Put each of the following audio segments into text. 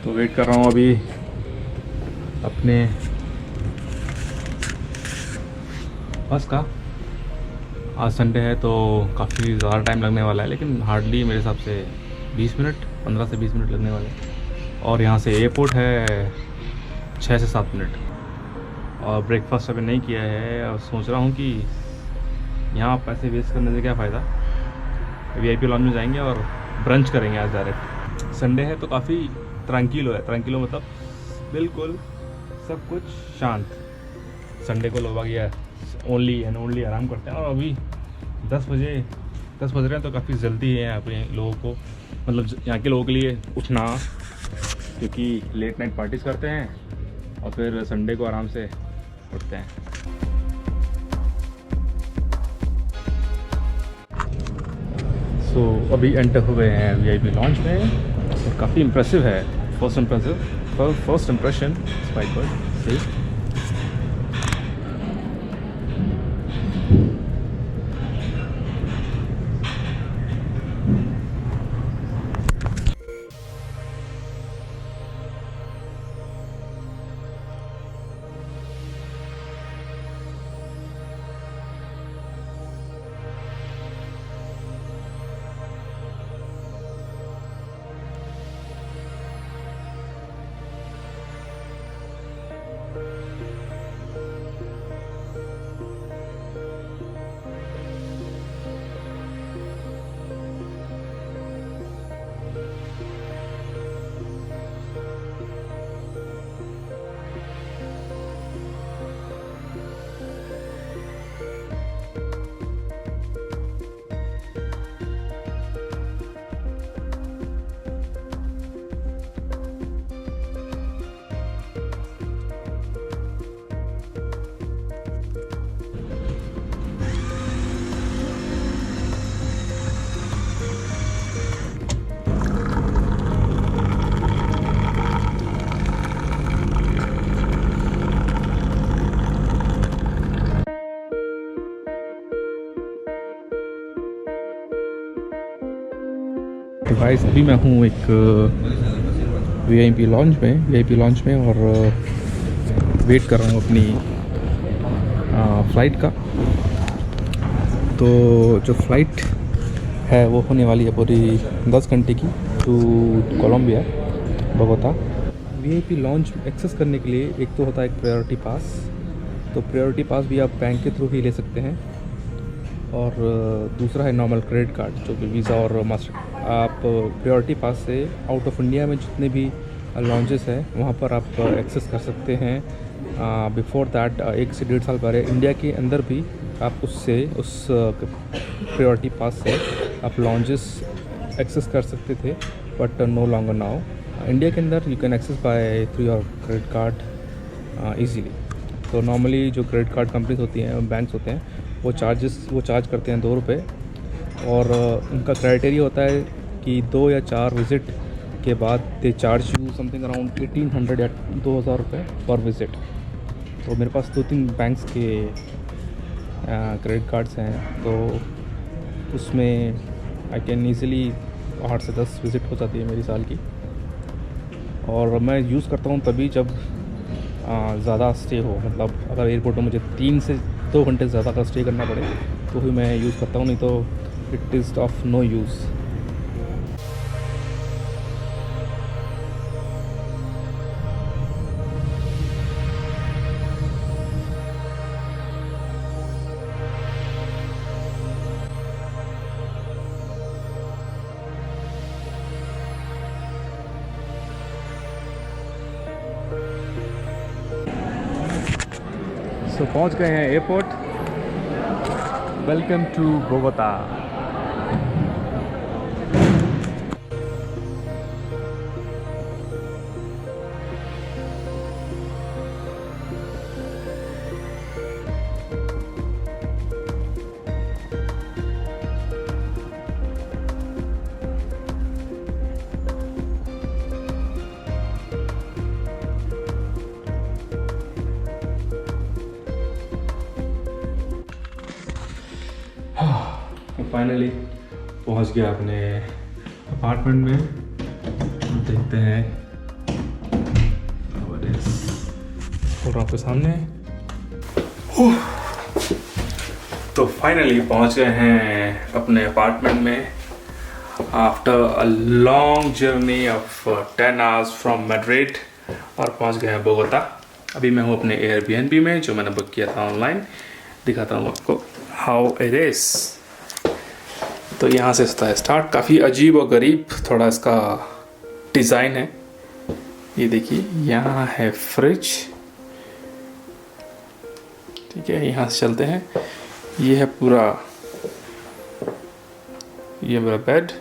तो वेट कर रहा हूँ अभी अपने बस का। आज संडे है तो काफ़ी ज़्यादा टाइम लगने वाला है, लेकिन हार्डली मेरे हिसाब से 20 मिनट, 15 से 20 मिनट लगने वाले हैं। और यहाँ से एयरपोर्ट है 6 से 7 मिनट। और ब्रेकफास्ट अभी नहीं किया है और सोच रहा हूँ कि यहाँ पैसे वेस्ट करने से क्या फ़ायदा। VIP लॉन्च में जाएंगे और ब्रंच करेंगे आज डायरेक्ट। संडे है तो काफ़ी ट्रंकिलो है। ट्रंकिलो मतलब बिल्कुल सब कुछ शांत। संडे को लोग ये ओनली एंड ओनली आराम करते हैं। और अभी 10 बज रहे हैं तो काफ़ी जल्दी है यहाँ पे लोगों को, मतलब यहाँ के लोगों के लिए उठना, क्योंकि लेट नाइट पार्टीज करते हैं और फिर संडे को आराम से उठते हैं। अभी एंटर हुए हैं VIP लॉन्च में और काफ़ी इम्प्रेसिव है। फर्स्ट इम्प्रेशन स्पाइक बर्ड सही। गाइस अभी मैं हूँ एक VIP लॉन्च में और वेट कर रहा हूँ अपनी फ़्लाइट का। तो जो फ़्लाइट है वो होने वाली है पूरी 10 घंटे की to Colombia Bogota. VIP lounge access करने के लिए एक तो होता है एक प्रायोरिटी पास। तो प्रायोरिटी पास भी आप बैंक के थ्रू ही ले सकते हैं, और दूसरा है नॉर्मल क्रेडिट कार्ड जो कि वीज़ा और मास्टर। आप प्रायोरिटी पास से आउट ऑफ इंडिया में जितने भी लॉन्चेस हैं वहाँ पर आप एक्सेस कर सकते हैं। बिफोर दैट 1 से 1.5 साल पहले इंडिया के अंदर भी आप उस प्रायोरिटी पास से आप लॉन्चेस एक्सेस कर सकते थे, but no longer now. India के अंदर you can access by through your credit card easily. तो नॉर्मली जो क्रेडिट कार्ड कंपनीज होती हैं, बैंक्स होते हैं, वो चार्ज करते हैं 2 रुपये। और उनका क्राइटेरिया होता है कि 2 या 4 विज़िट के बाद they charge you something around 1800 या 2000 रुपये पर विज़िट। तो मेरे पास 2-3 बैंक्स के क्रेडिट कार्ड्स हैं, तो उसमें आई कैन ईज़िली 8 से 10 विज़िट हो जाती है मेरी साल की। और मैं यूज़ करता हूँ तभी जब ज़्यादा स्टे हो, मतलब अगर एयरपोर्ट में मुझे 3 से 2 घंटे से ज़्यादा का स्टे करना पड़े तो ही मैं यूज़ करता हूँ, नहीं तो it is of no use. पहुंच गए हैं airport. Welcome to Bogota. Finally पहुंच गया अपने अपार्टमेंट में। देखते हैं और आपके सामने तो फाइनली पहुंच गए हैं अपने अपार्टमेंट में after a long journey of 10 hours from Madrid और पहुंच गए हैं बोगोता। अभी मैं हूं अपने एयरबीएनबी में जो मैंने बुक किया था ऑनलाइन। दिखाता हूं आपको हाउ इट इज। तो यहाँ से होता है स्टार्ट। काफ़ी अजीब और गरीब थोड़ा इसका डिज़ाइन है। ये देखिए यहाँ है फ्रिज, ठीक है। यहाँ से चलते हैं। ये है पूरा, ये मेरा बेड,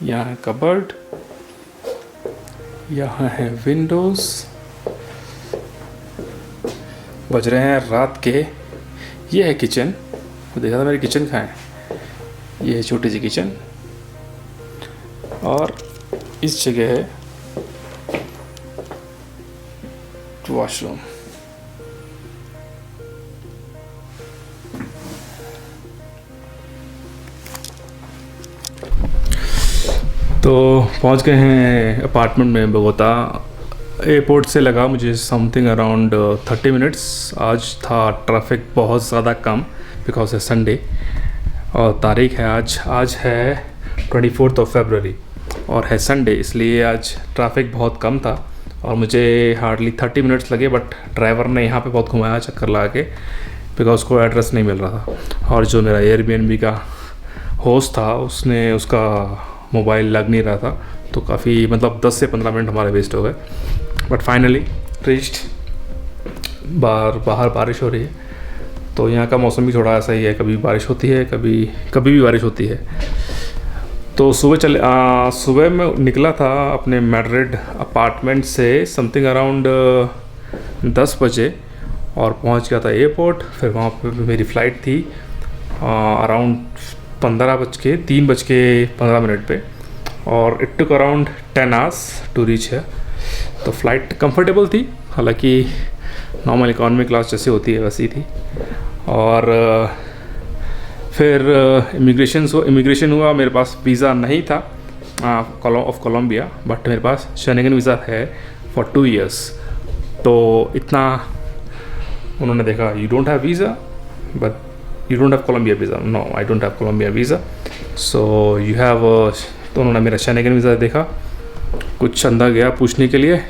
यहाँ है कबर्ड, यहाँ है विंडोज़। बज रहे हैं रात के। ये है किचन। तो देखा था मेरी किचन कहाँ है। ये है छोटी सी किचन और इस जगह है वॉशरूम। तो पहुंच गए हैं अपार्टमेंट में बोगोता। एयरपोर्ट से लगा मुझे समथिंग अराउंड 30 मिनट्स। आज था ट्रैफिक बहुत ज़्यादा कम बिकॉज है संडे और तारीख है आज है 24 फरवरी और है संडे, इसलिए आज ट्रैफिक बहुत कम था और मुझे हार्डली 30 मिनट्स लगे। बट ड्राइवर ने यहाँ पे बहुत घुमाया चक्कर लगा के बिकॉज को एड्रेस नहीं मिल रहा था। और जो मेरा एयरबीएनबी का होस्ट था उसका मोबाइल लग नहीं रहा था, तो काफ़ी मतलब 10 से 15 मिनट हमारे वेस्ट हो गए। But finally reached. बाहर बारिश हो रही है, तो यहाँ का मौसम भी थोड़ा ऐसा ही है, कभी बारिश होती है कभी भी बारिश होती है। तो सुबह मैं निकला था अपने मैड्रिड अपार्टमेंट से समथिंग अराउंड 10 बजे और पहुँच गया था एयरपोर्ट। फिर वहाँ पे मेरी फ़्लाइट थी अराउंड 3:15 पे और it took around 10 hours to reach है। तो फ़्लाइट कंफर्टेबल थी, हालांकि नॉर्मल इकॉनमी क्लास जैसे होती है वैसी थी। और फिर इमिग्रेशन हुआ। मेरे पास वीज़ा नहीं था ऑफ कोलंबिया, बट मेरे पास शेंगेन वीज़ा है फॉर 2 इयर्स। तो इतना उन्होंने देखा, you don't have visa but you don't have Colombia visa. No, I don't have Colombia visa. So you have तो उन्होंने मेरा शेंगेन वीज़ा देखा, कुछ अंदर गया पूछने के लिए,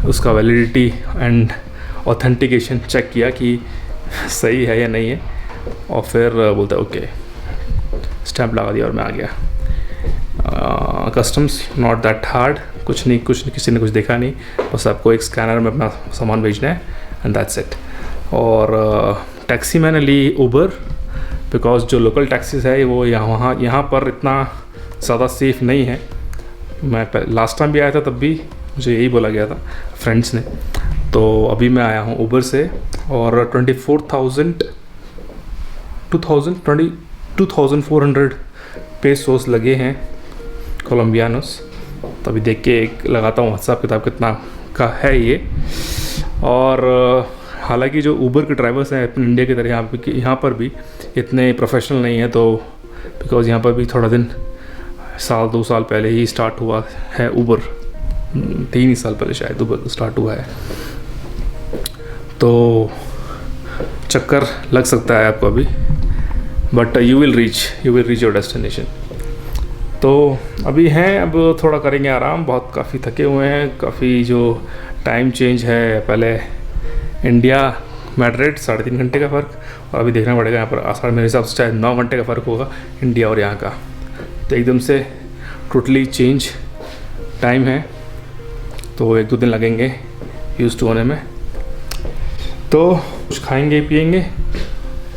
उसका वैलिडिटी एंड ऑथेंटिकेशन चेक किया कि सही है या नहीं है और फिर बोलता है ओके, स्टैंप लगा दिया और मैं आ गया। कस्टम्स नॉट दैट हार्ड, कुछ नहीं किसी ने कुछ देखा नहीं, बस आपको एक स्कैनर में अपना सामान भेजना है एंड दैट्स इट। और टैक्सी मैंने ली उबर बिकॉज जो लोकल टैक्सीज है वो यहाँ पर इतना ज़्यादा सेफ़ नहीं है। मैं लास्ट टाइम भी आया था तब भी मुझे यही बोला गया था फ्रेंड्स ने। तो अभी मैं आया हूँ उबर से और 2400 पेसोस लगे हैं कोलम्बियानोस। तो अभी देख के लगाता हूँ हिसाब किताब कितना का है ये। और हालांकि जो उबर के ड्राइवर्स हैं अपने इंडिया की तरह यहाँ पर भी इतने प्रोफेशनल नहीं है, तो बिकॉज़ यहाँ पर भी थोड़ा दिन 1-2 साल पहले ही स्टार्ट हुआ है उबर, 3 ही साल पहले शायद उबर स्टार्ट हुआ है। तो चक्कर लग सकता है आपको अभी, but you will reach your destination. तो अभी हैं, अब थोड़ा करेंगे आराम, बहुत काफ़ी थके हुए हैं। काफ़ी जो टाइम चेंज है, पहले इंडिया मैड्रिड 3.5 घंटे का फ़र्क और अभी देखना पड़ेगा यहाँ पर आसार मेरे हिसाब से शायद 9 घंटे का फ़र्क होगा इंडिया और यहाँ का। तो एकदम से टोटली चेंज टाइम है, तो 1-2 दिन लगेंगे यूज़ टू होने में। तो कुछ खाएंगे पिएंगे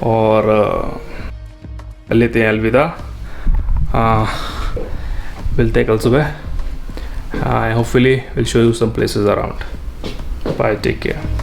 और लेते हैं अलविदा। मिलते हैं कल सुबह। Hopefully will show you some places around. Bye, take care.